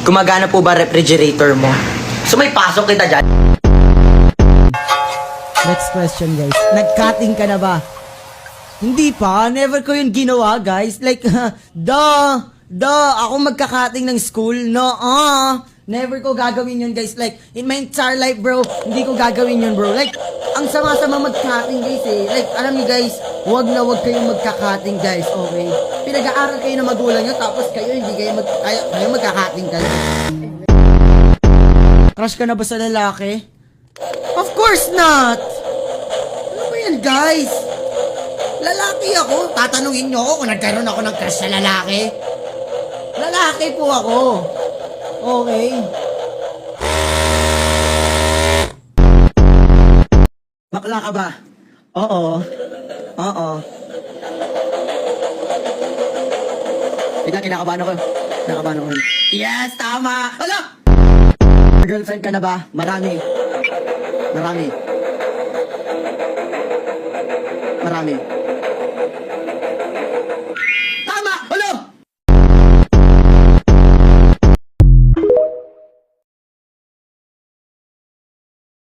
Gumagana po ba refrigerator mo? So may pasok kita dyan. Next question, guys. Nag-cutting ka na ba? Hindi pa. Never ko yun ginawa, guys. Like, ako magka-cutting ng school. No, never ko gagawin yun, guys. Like, in my entire life, bro, hindi ko gagawin yun, bro. Like, ang sama-sama mag-cutting, guys, eh. Like, alam niyo, guys, wag kayong magka-cutting, guys, okay? Pinag-aaral kayo ng magulang nyo, tapos kayo, hindi kayo magka-cutting, guys. Crush ka na ba sa lalaki? Of course not! Ano ba yan, guys? Lalaki ako. Tatanungin nyo ako kung nagkaroon ako ng crush sa lalaki. Lalaki po ako. Okay. Bakla ka ba? Oo. Bigla kinakabahan ako. Yes, tama! Hala! Girlfriend ka na ba? Marami.